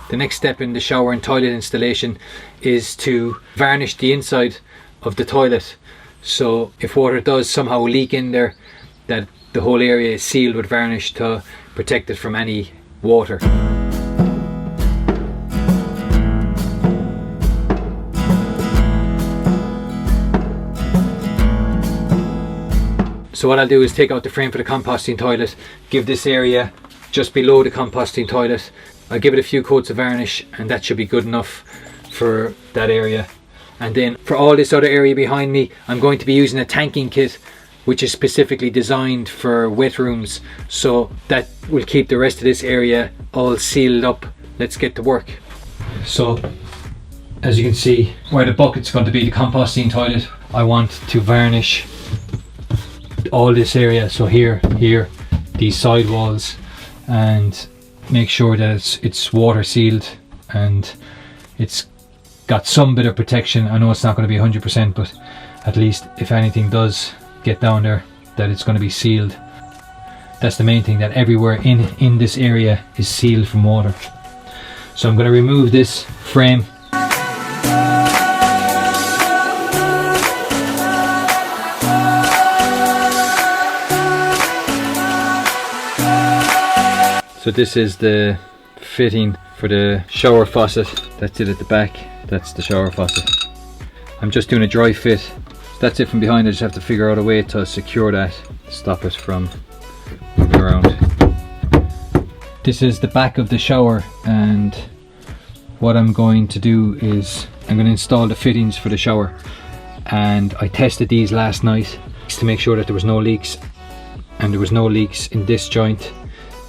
The next step in the shower and toilet installation is to varnish the inside of the toilet. So if water does somehow leak in there, that the whole area is sealed with varnish to protect it from any water. So what I'll do is take out the frame for the composting toilet, give this area just below the composting toilet, I'll give it a few coats of varnish, and that should be good enough for that area. And then for all this other area behind me, I'm going to be using a tanking kit which is specifically designed for wet rooms, so that will keep the rest of this area all sealed up. Let's get to work. So as you can see, where the bucket's going to be the composting toilet, I want to varnish all this area, so here, these side walls, and make sure that it's water sealed and it's got some bit of protection. I know it's not going to be 100%, but at least if anything does get down there, that it's going to be sealed. That's the main thing, that everywhere in this area is sealed from water. So I'm going to remove this frame. So this is the fitting for the shower faucet. That's it at the back. That's the shower faucet. I'm just doing a dry fit. So that's it from behind. I just have to figure out a way to secure that, stop it from moving around. This is the back of the shower, and what I'm going to do is I'm going to install the fittings for the shower. And I tested these last night to make sure that there was no leaks, and there was no leaks in this joint.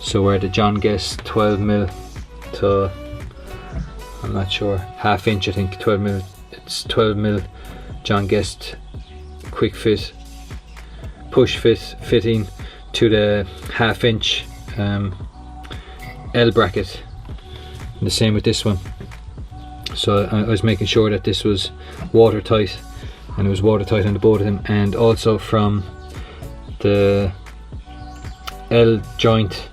So where the John Guest 12mm to, I'm not sure, ½ inch, I think 12mm, it's 12mm John Guest quick fit, push fit fitting to the ½ inch L bracket, and the same with this one. So I was making sure that this was watertight, and it was watertight on the both of them, and also from the L joint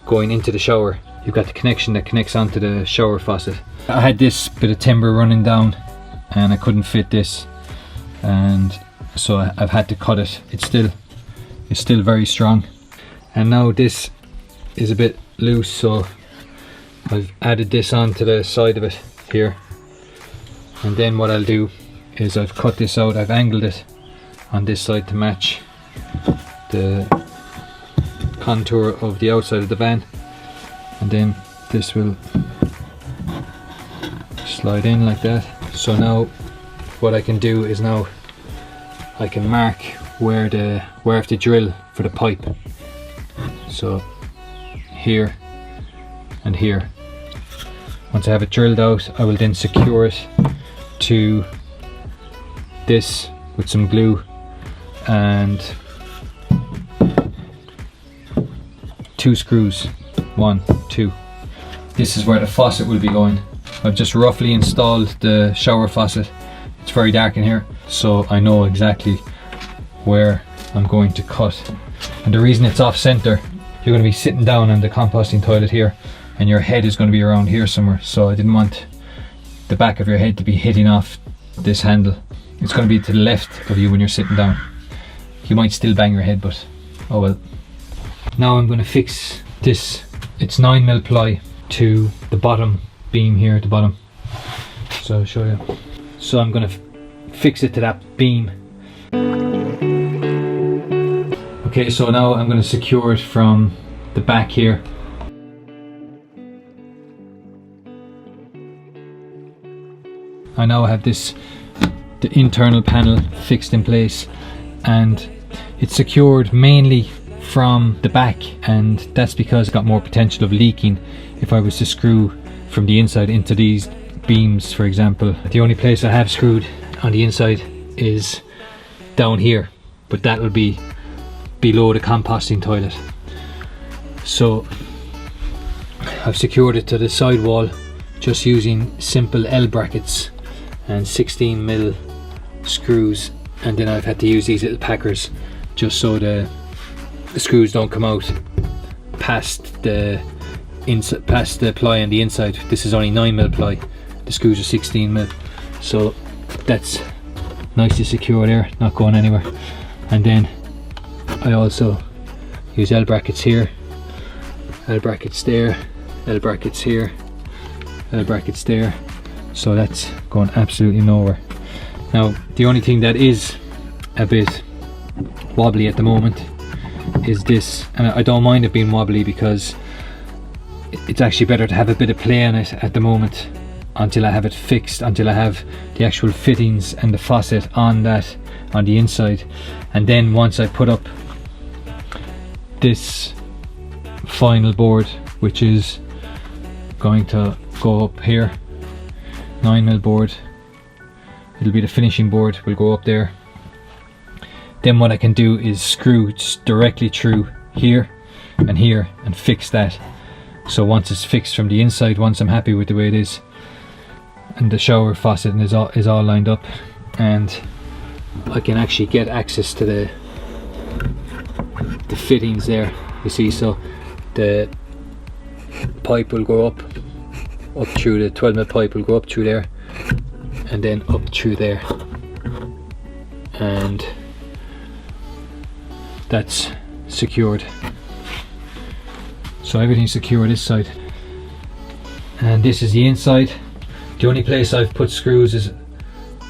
going into the shower, you've got the connection that connects onto the shower faucet. I had this bit of timber running down and I couldn't fit this, and so I've had to cut it. It's still very strong, and now this is a bit loose, so I've added this onto the side of it here. And then what I'll do is I've cut this out, I've angled it on this side to match the contour of the outside of the van, and then this will slide in like that. So now what I can do is now I can mark where I have to drill for the pipe. So here and here. Once I have it drilled out, I will then secure it to this with some glue and 2 screws, 1, 2. This is where the faucet will be going. I've just roughly installed the shower faucet. It's very dark in here, so I know exactly where I'm going to cut. And the reason it's off center, you're going to be sitting down on the composting toilet here, and your head is going to be around here somewhere, so I didn't want the back of your head to be hitting off this handle. It's going to be to the left of you when you're sitting down. You might still bang your head, but oh well. Now I'm going to fix this. It's 9mm ply to the bottom beam here at the bottom. So I'll show you. So I'm going to fix it to that beam. Okay, so now I'm going to secure it from the back here. I now have the internal panel fixed in place, and it's secured mainly from the back, and that's because it's got more potential of leaking if I was to screw from the inside into these beams, for example. The only place I have screwed on the inside is down here, but that will be below the composting toilet. So I've secured it to the side wall just using simple L brackets and 16mm screws, and then I've had to use these little packers just so the screws don't come out past the past the ply on the inside. This is only 9mm ply, the screws are 16mm, so that's nicely secure there, not going anywhere. And then I also use L brackets here, L brackets there, L brackets here, L brackets there, so that's going absolutely nowhere. Now the only thing that is a bit wobbly at the moment is this, and I don't mind it being wobbly because it's actually better to have a bit of play on it at the moment until I have it fixed, until I have the actual fittings and the faucet on that, on the inside. And then once I put up this final board, which is going to go up here, 9mm board, it'll be the finishing board, will go up there. Then what I can do is screw just directly through here and fix that. So once it's fixed from the inside, once I'm happy with the way it is, and the shower faucet is all lined up, and I can actually get access to the fittings there, you see. So the pipe will go up through the 12mm pipe, will go up through there and then up through there, and that's secured. So everything's secure this side, and this is the inside. The only place I've put screws is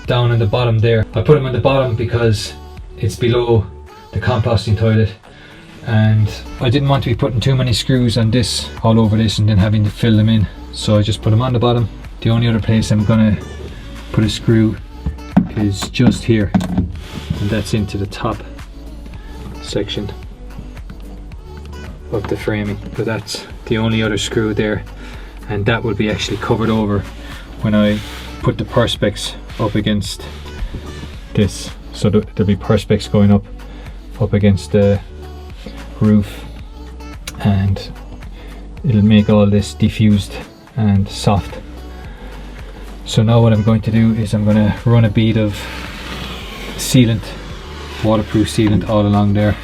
down on the bottom there. I put them on the bottom because it's below the composting toilet, and I didn't want to be putting too many screws on this, all over this, and then having to fill them in, so I just put them on the bottom. The only other place I'm gonna put a screw is just here, and that's into the top section of the framing. So that's the only other screw there, and that will be actually covered over when I put the perspex up against this. So there'll be perspex going up against the roof, and it'll make all this diffused and soft. So now what I'm going to do is I'm going to run a bead of sealant, waterproof sealant, all along there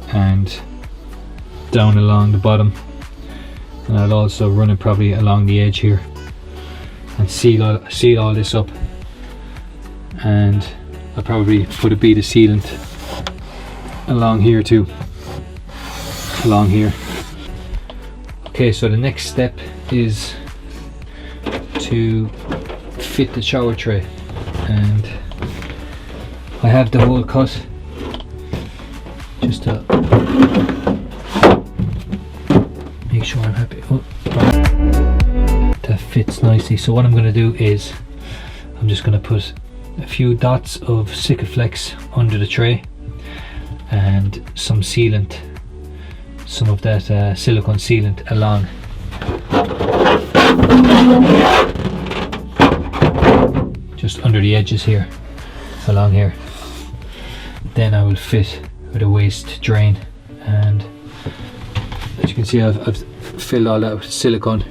and down along the bottom, and I'll also run it probably along the edge here and seal all this up, and I'll probably put a bead of sealant along here too, along here. Okay, so the next step is to fit the shower tray, and I have the hole cut just to make sure I'm happy. Oh, that fits nicely. So what I'm going to do is I'm just going to put a few dots of Sikaflex under the tray and some sealant, some of that silicone sealant along. Just under the edges here, along here. Then I will fit with a waste drain, and as you can see I've filled all that with silicone,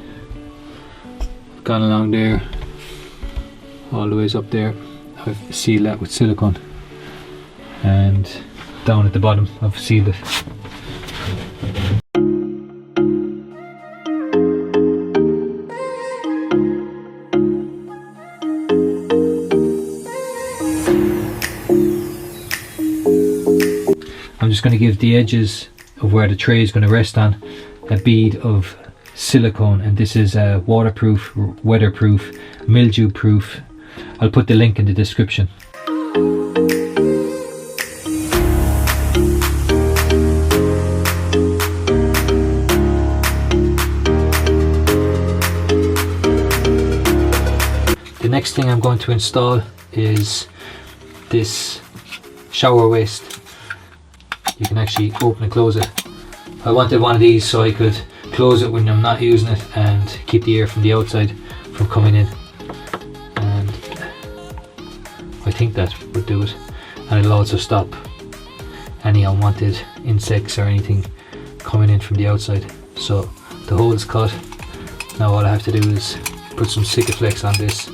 gone along there all the ways up there. I've sealed that with silicone, and down at the bottom I've sealed it. I'm just going to give the edges of where the tray is going to rest on a bead of silicone, and this is waterproof, weatherproof, mildew proof. I'll put the link in the description. The next thing I'm going to install is this shower waste. You can actually open and close it. I wanted one of these so I could close it when I'm not using it and keep the air from the outside from coming in, and I think that would do it, and it'll also stop any unwanted insects or anything coming in from the outside. So the hole is cut. Now all I have to do is put some Sikaflex on this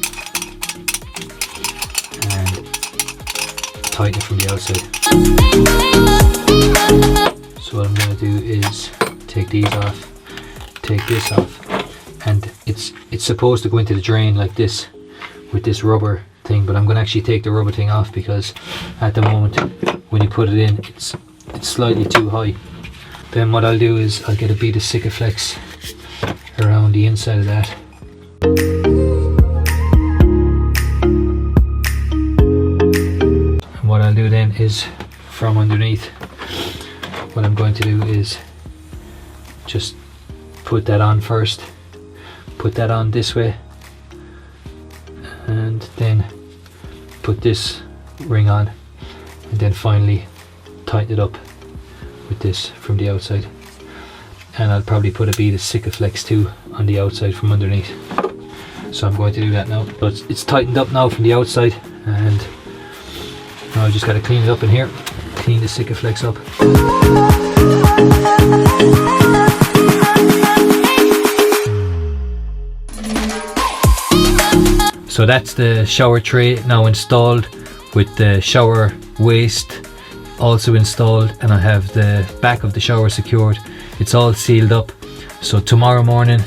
and tighten it from the outside. So what I'm going to do is take these off, take this off, and it's supposed to go into the drain like this with this rubber thing, but I'm going to actually take the rubber thing off because at the moment when you put it in it's slightly too high. Then what I'll do is I'll get a bead of Sikaflex around the inside of that. And what I'll do then is from underneath, what I'm going to do is just put that on first, put that on this way, and then put this ring on, and then finally tighten it up with this from the outside. And I'll probably put a bead of Sikaflex too on the outside from underneath. So I'm going to do that now. But it's tightened up now from the outside, and now I just got to clean it up in here, clean the Sikaflex up. So that's the shower tray now installed, with the shower waste also installed, and I have the back of the shower secured. It's all sealed up. So tomorrow morning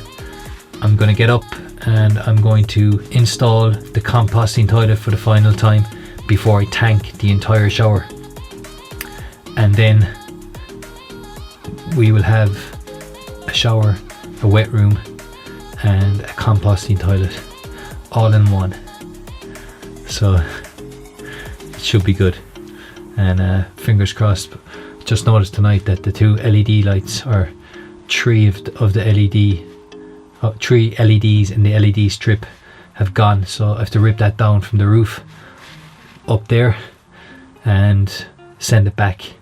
I'm going to get up and I'm going to install the composting toilet for the final time before I tank the entire shower, and then we will have a shower, a wet room and a composting toilet all in one. So it should be good, and fingers crossed. Just noticed tonight that the two LED lights, or three of the three LEDs in the LED strip have gone, so I have to rip that down from the roof up there and send it back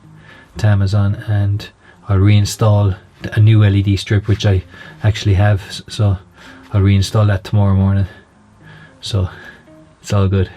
to Amazon, and I'll reinstall a new LED strip which I actually have, so I'll reinstall that tomorrow morning. So it's all good.